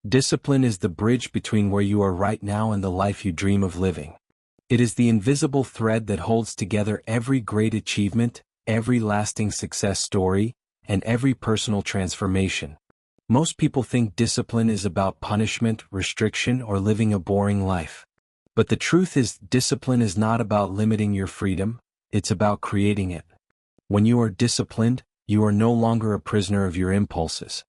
Discipline is the bridge between where you are right now and the life you dream of living. It is the invisible thread that holds together every great achievement, every lasting success story, and every personal transformation. Most people think discipline is about punishment, restriction, or living a boring life. But the truth is, discipline is not about limiting your freedom, it's about creating it. When you are disciplined, you are no longer a prisoner of your impulses.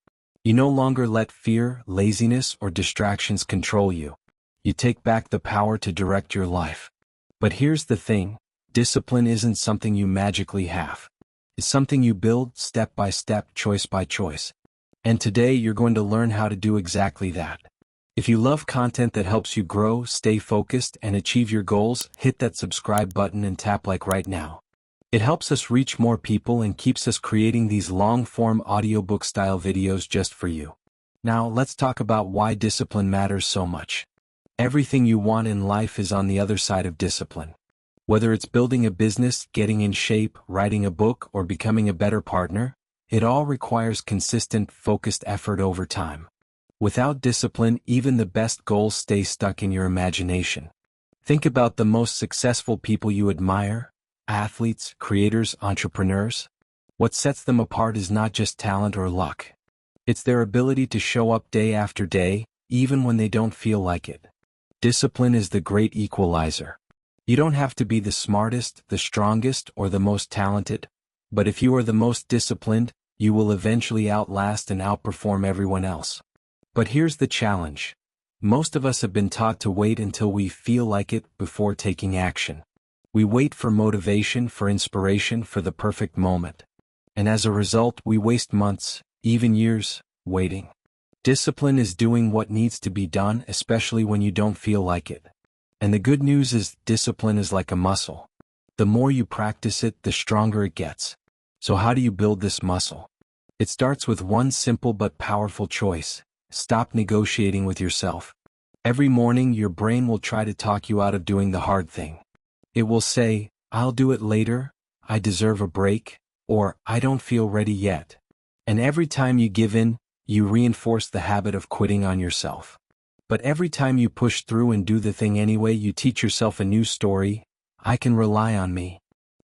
You no longer let fear, laziness, or distractions control you. You take back the power to direct your life. But here's the thing, discipline isn't something you magically have. It's something you build step by step, choice by choice. And today you're going to learn how to do exactly that. If you love content that helps you grow, stay focused, and achieve your goals, hit that subscribe button and tap like right now. It helps us reach more people and keeps us creating these long-form audiobook-style videos just for you. Now let's talk about why discipline matters so much. Everything you want in life is on the other side of discipline. Whether it's building a business, getting in shape, writing a book, or becoming a better partner, it all requires consistent, focused effort over time. Without discipline, even the best goals stay stuck in your imagination. Think about the most successful people you admire, athletes, creators, entrepreneurs. What sets them apart is not just talent or luck. It's their ability to show up day after day, even when they don't feel like it. Discipline is the great equalizer. You don't have to be the smartest, the strongest, or the most talented, but if you are the most disciplined, you will eventually outlast and outperform everyone else. But here's the challenge. Most of us have been taught to wait until we feel like it before taking action. We wait for motivation, for inspiration, for the perfect moment. And as a result, we waste months, even years, waiting. Discipline is doing what needs to be done, especially when you don't feel like it. And the good news is, discipline is like a muscle. The more you practice it, the stronger it gets. So how do you build this muscle? It starts with one simple but powerful choice. Stop negotiating with yourself. Every morning, your brain will try to talk you out of doing the hard thing. It will say, "I'll do it later," "I deserve a break," or "I don't feel ready yet." And every time you give in, you reinforce the habit of quitting on yourself. But every time you push through and do the thing anyway, you teach yourself a new story. I can rely on me.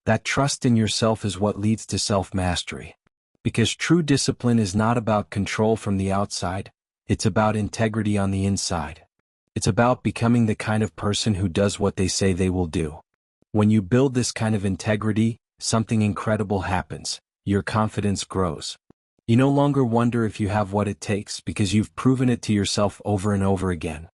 That trust in yourself is what leads to self-mastery. Because true discipline is not about control from the outside, it's about integrity on the inside. It's about becoming the kind of person who does what they say they will do. When you build this kind of integrity, something incredible happens. Your confidence grows. You no longer wonder if you have what it takes because you've proven it to yourself over and over again.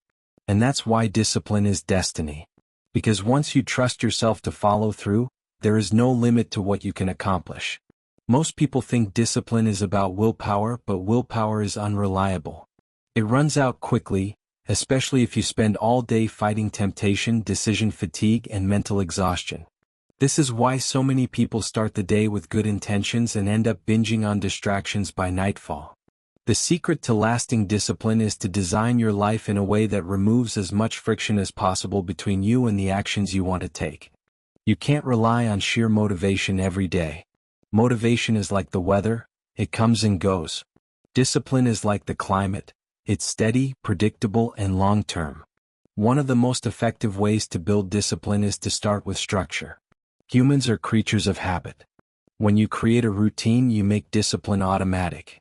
And that's why discipline is destiny. Because once you trust yourself to follow through, there is no limit to what you can accomplish. Most people think discipline is about willpower, but willpower is unreliable. It runs out quickly, especially if you spend all day fighting temptation, decision fatigue, and mental exhaustion. This is why so many people start the day with good intentions and end up binging on distractions by nightfall. The secret to lasting discipline is to design your life in a way that removes as much friction as possible between you and the actions you want to take. You can't rely on sheer motivation every day. Motivation is like the weather, it comes and goes. Discipline is like the climate, it's steady, predictable, and long-term. One of the most effective ways to build discipline is to start with structure. Humans are creatures of habit. When you create a routine, you make discipline automatic.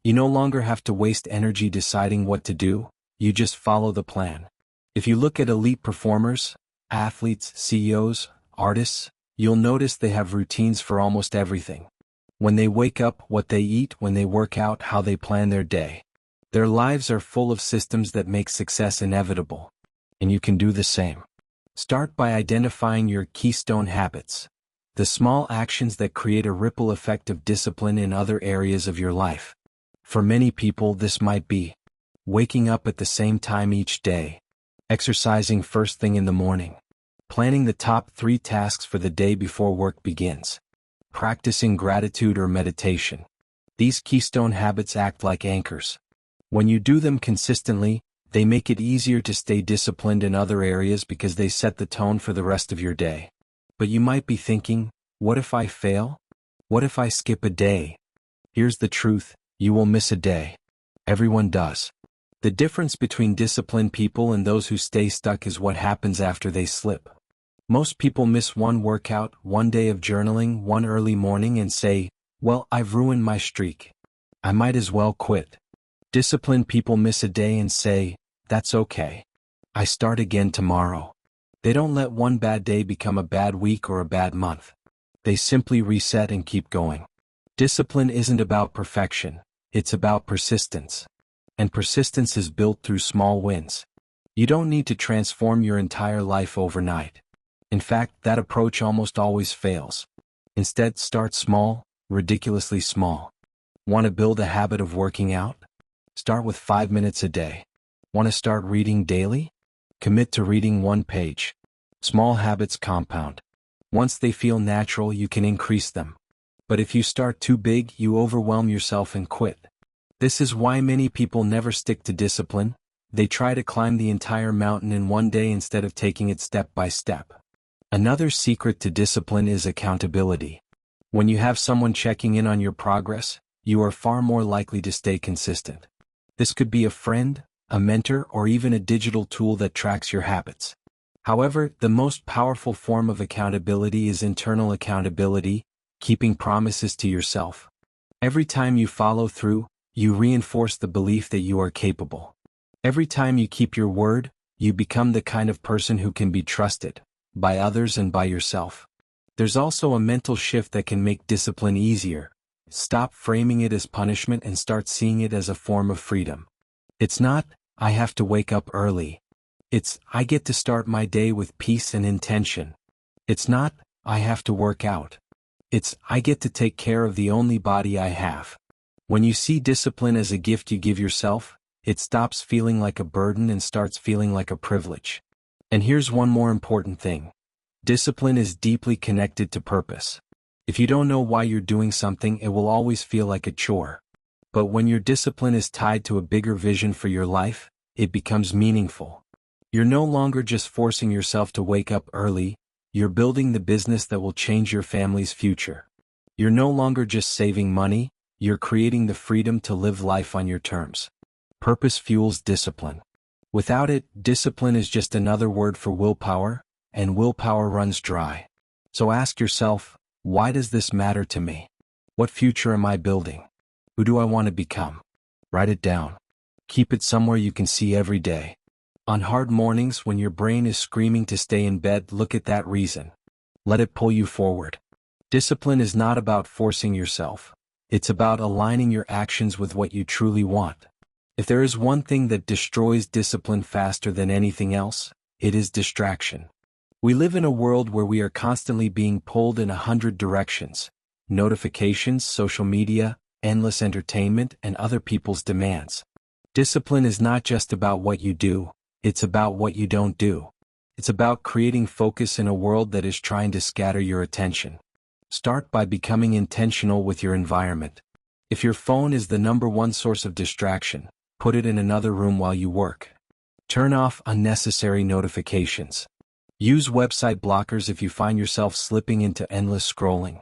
You no longer have to waste energy deciding what to do, you just follow the plan. If you look at elite performers, athletes, CEOs, artists, you'll notice they have routines for almost everything. When they wake up, what they eat, when they work out, how they plan their day. Their lives are full of systems that make success inevitable. And you can do the same. Start by identifying your keystone habits, the small actions that create a ripple effect of discipline in other areas of your life. For many people, this might be waking up at the same time each day, exercising first thing in the morning, planning the top 3 tasks for the day before work begins, practicing gratitude or meditation. These keystone habits act like anchors. When you do them consistently, they make it easier to stay disciplined in other areas because they set the tone for the rest of your day. But you might be thinking, what if I fail? What if I skip a day? Here's the truth, you will miss a day. Everyone does. The difference between disciplined people and those who stay stuck is what happens after they slip. Most people miss one workout, one day of journaling, one early morning and say, "Well, I've ruined my streak. I might as well quit." Disciplined people miss a day and say, "That's okay. I start again tomorrow." They don't let one bad day become a bad week or a bad month. They simply reset and keep going. Discipline isn't about perfection, it's about persistence. And persistence is built through small wins. You don't need to transform your entire life overnight. In fact, that approach almost always fails. Instead, start small, ridiculously small. Want to build a habit of working out? Start with 5 minutes a day. Want to start reading daily? Commit to reading 1 page. Small habits compound. Once they feel natural, you can increase them. But if you start too big, you overwhelm yourself and quit. This is why many people never stick to discipline. They try to climb the entire mountain in one day instead of taking it step by step. Another secret to discipline is accountability. When you have someone checking in on your progress, you are far more likely to stay consistent. This could be a friend, a mentor, or even a digital tool that tracks your habits. However, the most powerful form of accountability is internal accountability, keeping promises to yourself. Every time you follow through, you reinforce the belief that you are capable. Every time you keep your word, you become the kind of person who can be trusted, by others and by yourself. There's also a mental shift that can make discipline easier. Stop framing it as punishment and start seeing it as a form of freedom. It's not, "I have to wake up early." It's, "I get to start my day with peace and intention." It's not, "I have to work out." It's, "I get to take care of the only body I have." When you see discipline as a gift you give yourself, it stops feeling like a burden and starts feeling like a privilege. And here's one more important thing. Discipline is deeply connected to purpose. If you don't know why you're doing something, it will always feel like a chore. But when your discipline is tied to a bigger vision for your life, it becomes meaningful. You're no longer just forcing yourself to wake up early, you're building the business that will change your family's future. You're no longer just saving money, you're creating the freedom to live life on your terms. Purpose fuels discipline. Without it, discipline is just another word for willpower, and willpower runs dry. So ask yourself, why does this matter to me? What future am I building? Who do I want to become? Write it down. Keep it somewhere you can see every day. On hard mornings when your brain is screaming to stay in bed, look at that reason. Let it pull you forward. Discipline is not about forcing yourself. It's about aligning your actions with what you truly want. If there is one thing that destroys discipline faster than anything else, it is distraction. We live in a world where we are constantly being pulled in 100 directions. Notifications, social media, endless entertainment, and other people's demands. Discipline is not just about what you do, it's about what you don't do. It's about creating focus in a world that is trying to scatter your attention. Start by becoming intentional with your environment. If your phone is the #1 source of distraction, put it in another room while you work. Turn off unnecessary notifications. Use website blockers if you find yourself slipping into endless scrolling.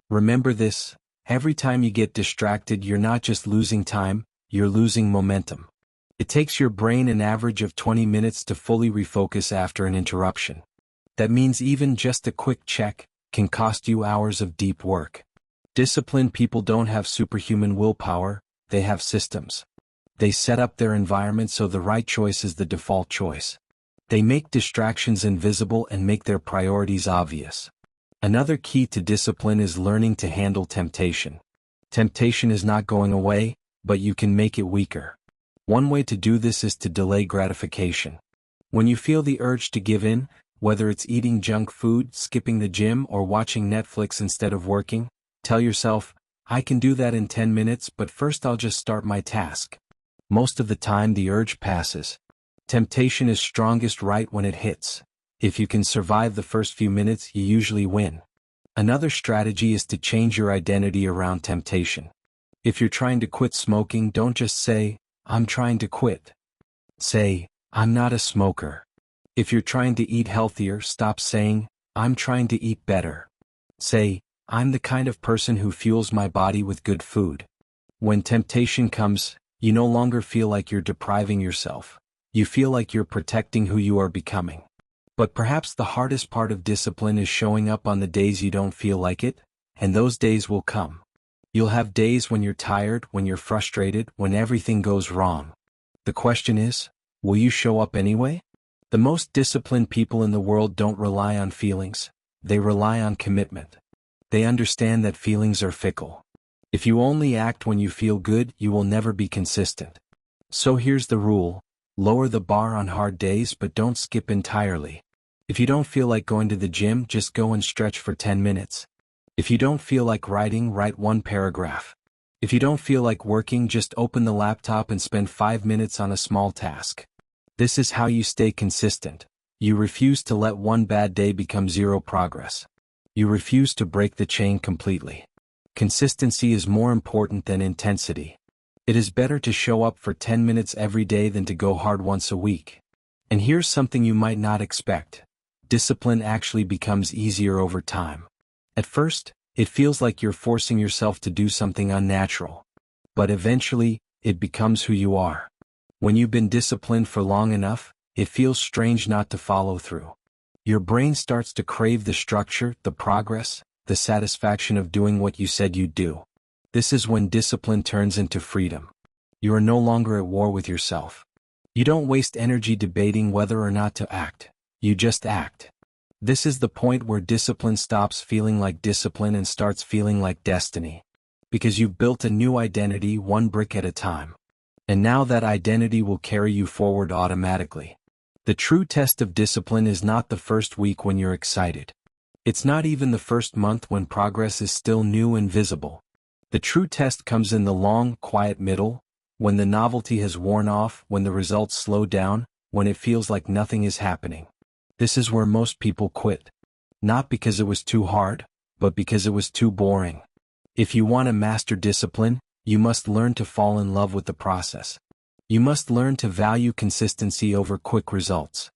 Remember this, every time you get distracted, you're not just losing time, you're losing momentum. It takes your brain an average of 20 minutes to fully refocus after an interruption. That means even just a quick check can cost you hours of deep work. Disciplined people don't have superhuman willpower, they have systems. They set up their environment so the right choice is the default choice. They make distractions invisible and make their priorities obvious. Another key to discipline is learning to handle temptation. Temptation is not going away, but you can make it weaker. One way to do this is to delay gratification. When you feel the urge to give in, whether it's eating junk food, skipping the gym, or watching Netflix instead of working, tell yourself, "I can do that in 10 minutes, but first I'll just start my task." Most of the time the urge passes. Temptation is strongest right when it hits. If you can survive the first few minutes, you usually win. Another strategy is to change your identity around temptation. If you're trying to quit smoking, don't just say, "I'm trying to quit." Say, "I'm not a smoker." If you're trying to eat healthier, stop saying, "I'm trying to eat better." Say, "I'm the kind of person who fuels my body with good food." When temptation comes, You no longer feel like you're depriving yourself. You feel like you're protecting who you are becoming. But perhaps the hardest part of discipline is showing up on the days you don't feel like it, and those days will come. You'll have days when you're tired, when you're frustrated, when everything goes wrong. The question is, will you show up anyway? The most disciplined people in the world don't rely on feelings, they rely on commitment. They understand that feelings are fickle. If you only act when you feel good, you will never be consistent. So here's the rule: lower the bar on hard days, but don't skip entirely. If you don't feel like going to the gym, just go and stretch for 10 minutes. If you don't feel like writing, write one paragraph. If you don't feel like working, just open the laptop and spend 5 minutes on a small task. This is how you stay consistent. You refuse to let one bad day become zero progress. You refuse to break the chain completely. Consistency is more important than intensity. It is better to show up for 10 minutes every day than to go hard once a week. And here's something you might not expect. Discipline actually becomes easier over time. At first, it feels like you're forcing yourself to do something unnatural. But eventually, it becomes who you are. When you've been disciplined for long enough, it feels strange not to follow through. Your brain starts to crave the structure, the progress, the satisfaction of doing what you said you'd do. This is when discipline turns into freedom. You are no longer at war with yourself. You don't waste energy debating whether or not to act. You just act. This is the point where discipline stops feeling like discipline and starts feeling like destiny. Because you've built a new identity one brick at a time. And now that identity will carry you forward automatically. The true test of discipline is not the first week when you're excited. It's not even the first month when progress is still new and visible. The true test comes in the long, quiet middle, when the novelty has worn off, when the results slow down, when it feels like nothing is happening. This is where most people quit. Not because it was too hard, but because it was too boring. If you want to master discipline, you must learn to fall in love with the process. You must learn to value consistency over quick results.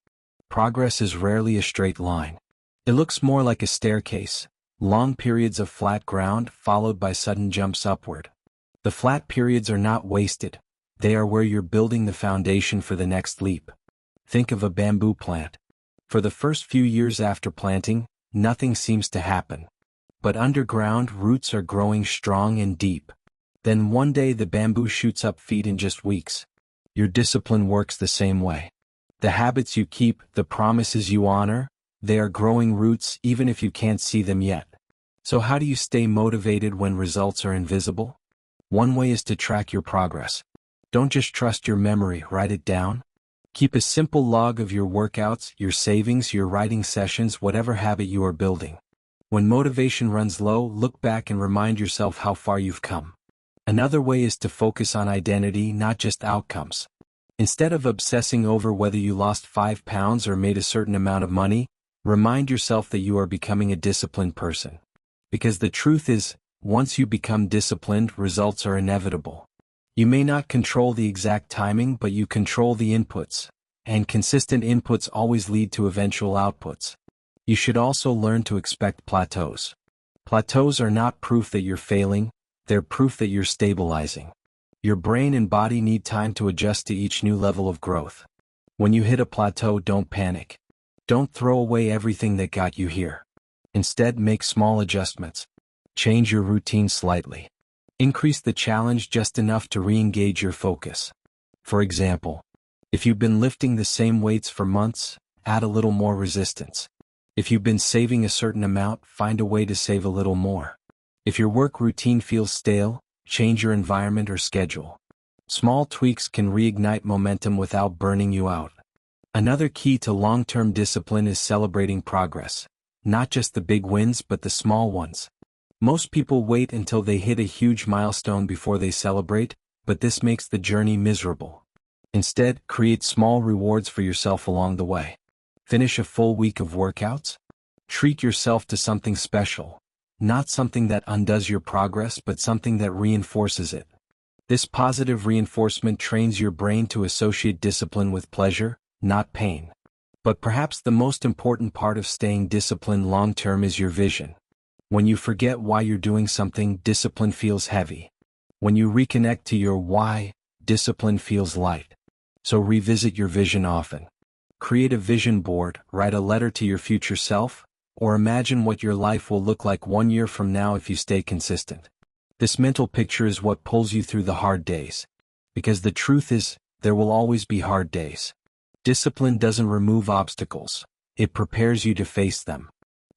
Progress is rarely a straight line. It looks more like a staircase, long periods of flat ground followed by sudden jumps upward. The flat periods are not wasted. They are where you're building the foundation for the next leap. Think of a bamboo plant. For the first few years after planting, nothing seems to happen. But underground, roots are growing strong and deep. Then one day the bamboo shoots up feet in just weeks. Your discipline works the same way. The habits you keep, the promises you honor, they are growing roots even if you can't see them yet. So how do you stay motivated when results are invisible? One way is to track your progress. Don't just trust your memory, write it down. Keep a simple log of your workouts, your savings, your writing sessions, whatever habit you are building. When motivation runs low, look back and remind yourself how far you've come. Another way is to focus on identity, not just outcomes. Instead of obsessing over whether you lost 5 pounds or made a certain amount of money, remind yourself that you are becoming a disciplined person. Because the truth is, once you become disciplined, results are inevitable. You may not control the exact timing, but you control the inputs. And consistent inputs always lead to eventual outputs. You should also learn to expect plateaus. Plateaus are not proof that you're failing, they're proof that you're stabilizing. Your brain and body need time to adjust to each new level of growth. When you hit a plateau, don't panic. Don't throw away everything that got you here. Instead, make small adjustments. Change your routine slightly. Increase the challenge just enough to re-engage your focus. For example, if you've been lifting the same weights for months, add a little more resistance. If you've been saving a certain amount, find a way to save a little more. If your work routine feels stale, change your environment or schedule. Small tweaks can reignite momentum without burning you out. Another key to long-term discipline is celebrating progress. Not just the big wins, but the small ones. Most people wait until they hit a huge milestone before they celebrate, but this makes the journey miserable. Instead, create small rewards for yourself along the way. Finish a full week of workouts? Treat yourself to something special. Not something that undoes your progress, but something that reinforces it. This positive reinforcement trains your brain to associate discipline with pleasure, not pain. But perhaps the most important part of staying disciplined long-term is your vision. When you forget why you're doing something, discipline feels heavy. When you reconnect to your why, discipline feels light. So revisit your vision often. Create a vision board, write a letter to your future self, or imagine what your life will look like 1 year from now if you stay consistent. This mental picture is what pulls you through the hard days. Because the truth is, there will always be hard days. Discipline doesn't remove obstacles. It prepares you to face them.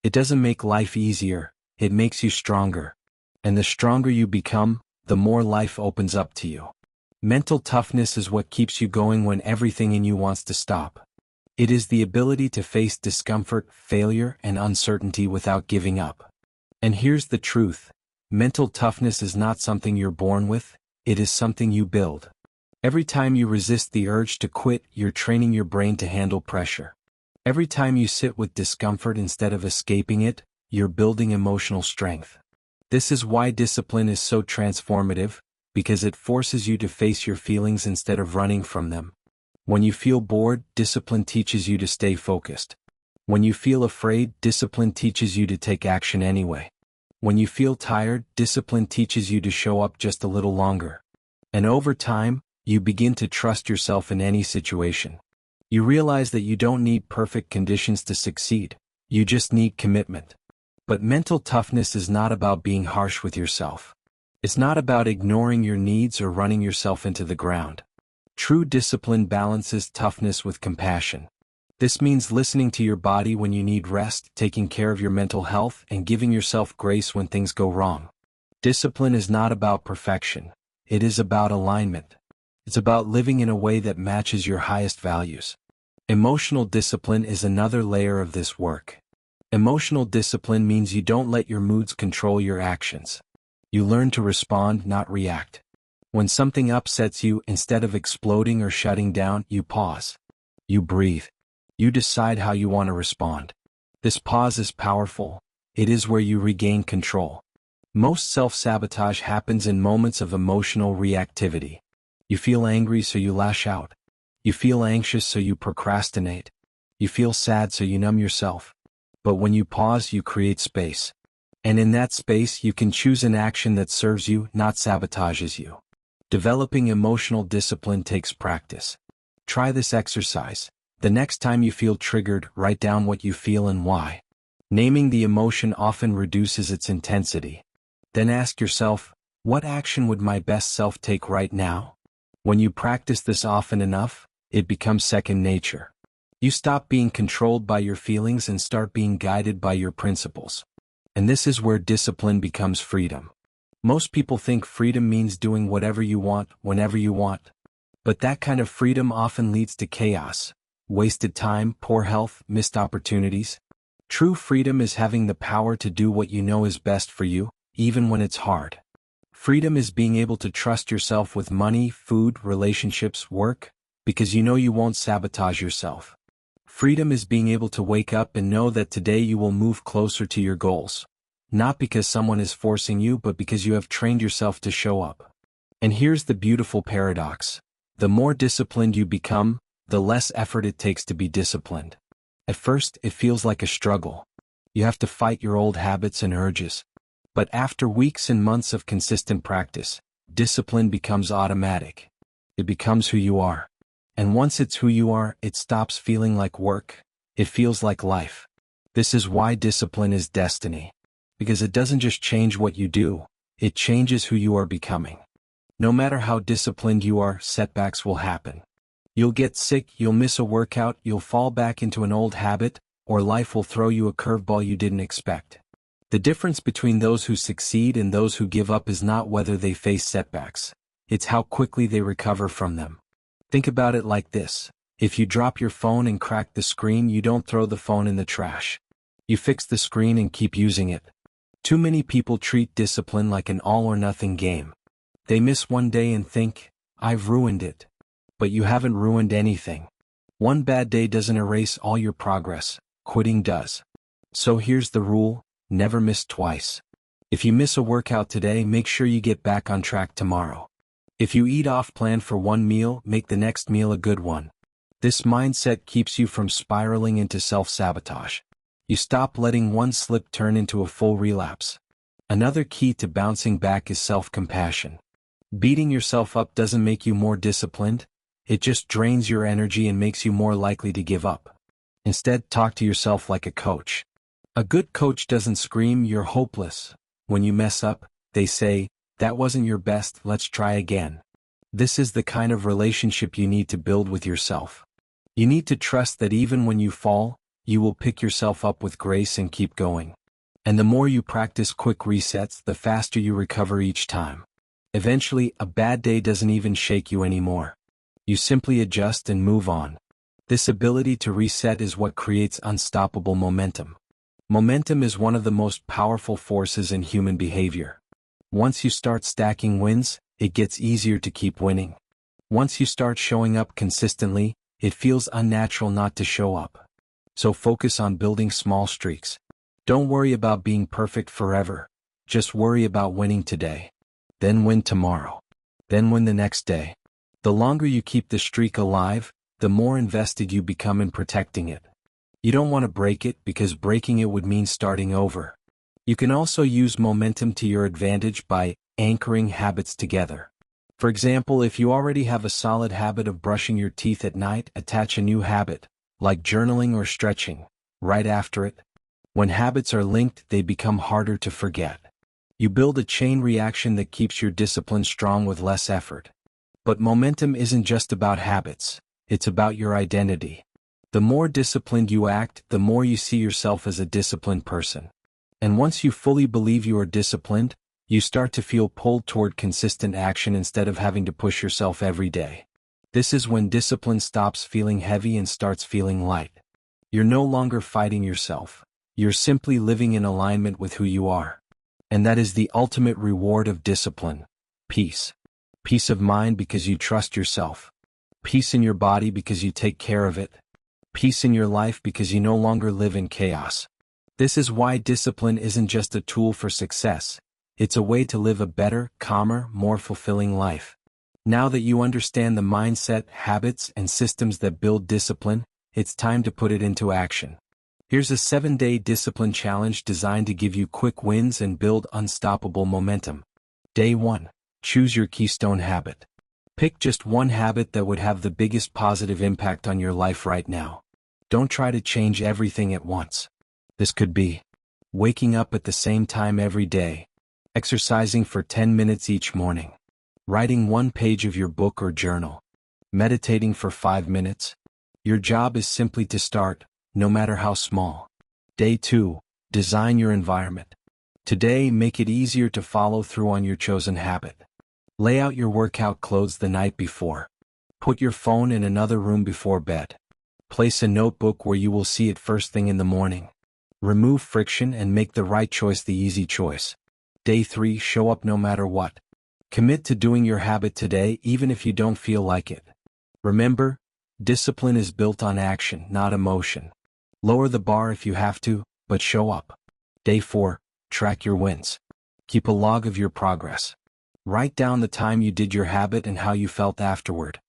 It doesn't make life easier, it makes you stronger. And the stronger you become, the more life opens up to you. Mental toughness is what keeps you going when everything in you wants to stop. It is the ability to face discomfort, failure, and uncertainty without giving up. And here's the truth. Mental toughness is not something you're born with, it is something you build. Every time you resist the urge to quit, you're training your brain to handle pressure. Every time you sit with discomfort instead of escaping it, you're building emotional strength. This is why discipline is so transformative, because it forces you to face your feelings instead of running from them. When you feel bored, discipline teaches you to stay focused. When you feel afraid, discipline teaches you to take action anyway. When you feel tired, discipline teaches you to show up just a little longer. And over time, you begin to trust yourself in any situation. You realize that you don't need perfect conditions to succeed, you just need commitment. But mental toughness is not about being harsh with yourself. It's not about ignoring your needs or running yourself into the ground. True discipline balances toughness with compassion. This means listening to your body when you need rest, taking care of your mental health, and giving yourself grace when things go wrong. Discipline is not about perfection. It is about alignment. It's about living in a way that matches your highest values. Emotional discipline is another layer of this work. Emotional discipline means you don't let your moods control your actions. You learn to respond, not react. When something upsets you, instead of exploding or shutting down, you pause. You breathe. You decide how you want to respond. This pause is powerful. It is where you regain control. Most self-sabotage happens in moments of emotional reactivity. You feel angry, so you lash out. You feel anxious, so you procrastinate. You feel sad, so you numb yourself. But when you pause, you create space. And in that space, you can choose an action that serves you, not sabotages you. Developing emotional discipline takes practice. Try this exercise. The next time you feel triggered, write down what you feel and why. Naming the emotion often reduces its intensity. Then ask yourself, what action would my best self take right now? When you practice this often enough, it becomes second nature. You stop being controlled by your feelings and start being guided by your principles. And this is where discipline becomes freedom. Most people think freedom means doing whatever you want, whenever you want. But that kind of freedom often leads to chaos, wasted time, poor health, missed opportunities. True freedom is having the power to do what you know is best for you, even when it's hard. Freedom is being able to trust yourself with money, food, relationships, work, because you know you won't sabotage yourself. Freedom is being able to wake up and know that today you will move closer to your goals. Not because someone is forcing you, but because you have trained yourself to show up. And here's the beautiful paradox. The more disciplined you become, the less effort it takes to be disciplined. At first, it feels like a struggle. You have to fight your old habits and urges. But after weeks and months of consistent practice, discipline becomes automatic. It becomes who you are. And once it's who you are, it stops feeling like work. It feels like life. This is why discipline is destiny. Because it doesn't just change what you do, it changes who you are becoming. No matter how disciplined you are, setbacks will happen. You'll get sick, you'll miss a workout, you'll fall back into an old habit, or life will throw you a curveball you didn't expect. The difference between those who succeed and those who give up is not whether they face setbacks. It's how quickly they recover from them. Think about it like this. If you drop your phone and crack the screen, you don't throw the phone in the trash. You fix the screen and keep using it. Too many people treat discipline like an all-or-nothing game. They miss one day and think, I've ruined it. But you haven't ruined anything. One bad day doesn't erase all your progress, quitting does. So here's the rule. Never miss twice. If you miss a workout today, make sure you get back on track tomorrow. If you eat off plan for one meal, make the next meal a good one. This mindset keeps you from spiraling into self-sabotage. You stop letting one slip turn into a full relapse. Another key to bouncing back is self-compassion. Beating yourself up doesn't make you more disciplined, it just drains your energy and makes you more likely to give up. Instead, talk to yourself like a coach. A good coach doesn't scream, "You're hopeless." When you mess up, they say, "That wasn't your best, let's try again." This is the kind of relationship you need to build with yourself. You need to trust that even when you fall, you will pick yourself up with grace and keep going. And the more you practice quick resets, the faster you recover each time. Eventually, a bad day doesn't even shake you anymore. You simply adjust and move on. This ability to reset is what creates unstoppable momentum. Momentum is one of the most powerful forces in human behavior. Once you start stacking wins, it gets easier to keep winning. Once you start showing up consistently, it feels unnatural not to show up. So focus on building small streaks. Don't worry about being perfect forever. Just worry about winning today. Then win tomorrow. Then win the next day. The longer you keep the streak alive, the more invested you become in protecting it. You don't want to break it because breaking it would mean starting over. You can also use momentum to your advantage by anchoring habits together. For example, if you already have a solid habit of brushing your teeth at night, attach a new habit, like journaling or stretching, right after it. When habits are linked, they become harder to forget. You build a chain reaction that keeps your discipline strong with less effort. But momentum isn't just about habits, it's about your identity. The more disciplined you act, the more you see yourself as a disciplined person. And once you fully believe you are disciplined, you start to feel pulled toward consistent action instead of having to push yourself every day. This is when discipline stops feeling heavy and starts feeling light. You're no longer fighting yourself. You're simply living in alignment with who you are. And that is the ultimate reward of discipline: peace. Peace of mind because you trust yourself. Peace in your body because you take care of it. Peace in your life because you no longer live in chaos. This is why discipline isn't just a tool for success. It's a way to live a better, calmer, more fulfilling life. Now that you understand the mindset, habits, and systems that build discipline, it's time to put it into action. Here's a 7-day discipline challenge designed to give you quick wins and build unstoppable momentum. Day 1. Choose your keystone habit. Pick just one habit that would have the biggest positive impact on your life right now. Don't try to change everything at once. This could be waking up at the same time every day, exercising for 10 minutes each morning, writing one page of your book or journal, meditating for 5 minutes. Your job is simply to start, no matter how small. Day 2. Design your environment. Today, make it easier to follow through on your chosen habit. Lay out your workout clothes the night before. Put your phone in another room before bed. Place a notebook where you will see it first thing in the morning. Remove friction and make the right choice the easy choice. Day 3. Show up no matter what. Commit to doing your habit today even if you don't feel like it. Remember, discipline is built on action, not emotion. Lower the bar if you have to, but show up. Day 4. Track your wins. Keep a log of your progress. Write down the time you did your habit and how you felt afterward.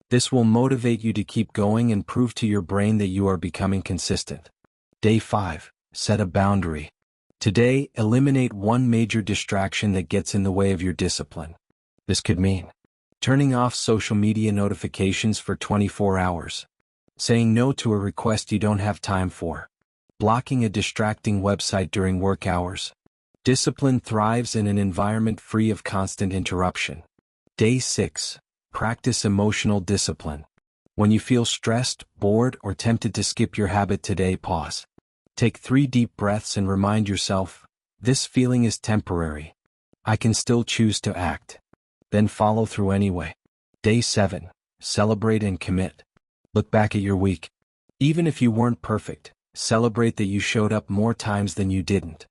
This will motivate you to keep going and prove to your brain that you are becoming consistent. Day 5. Set a boundary. Today, eliminate one major distraction that gets in the way of your discipline. This could mean turning off social media notifications for 24 hours, saying no to a request you don't have time for, blocking a distracting website during work hours. Discipline thrives in an environment free of constant interruption. Day 6. Practice emotional discipline. When you feel stressed, bored, or tempted to skip your habit today, pause. Take 3 deep breaths and remind yourself, this feeling is temporary. I can still choose to act. Then follow through anyway. Day 7. Celebrate and commit. Look back at your week. Even if you weren't perfect, celebrate that you showed up more times than you didn't.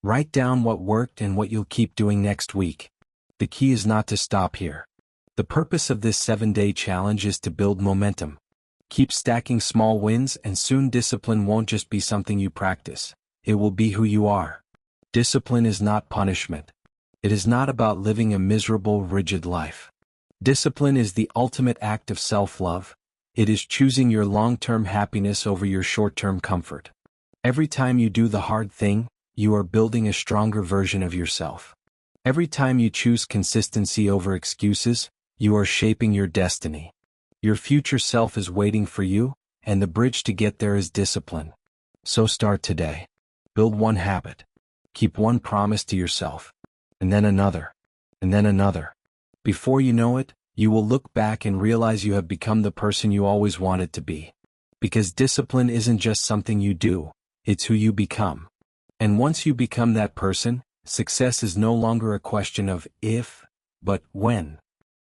Write down what worked and what you'll keep doing next week. The key is not to stop here. The purpose of this 7-day challenge is to build momentum. Keep stacking small wins and soon discipline won't just be something you practice. It will be who you are. Discipline is not punishment. It is not about living a miserable, rigid life. Discipline is the ultimate act of self-love. It is choosing your long-term happiness over your short-term comfort. Every time you do the hard thing, you are building a stronger version of yourself. Every time you choose consistency over excuses, you are shaping your destiny. Your future self is waiting for you, and the bridge to get there is discipline. So start today. Build one habit. Keep one promise to yourself. And then another. And then another. Before you know it, you will look back and realize you have become the person you always wanted to be. Because discipline isn't just something you do, it's who you become. And once you become that person, success is no longer a question of if, but when.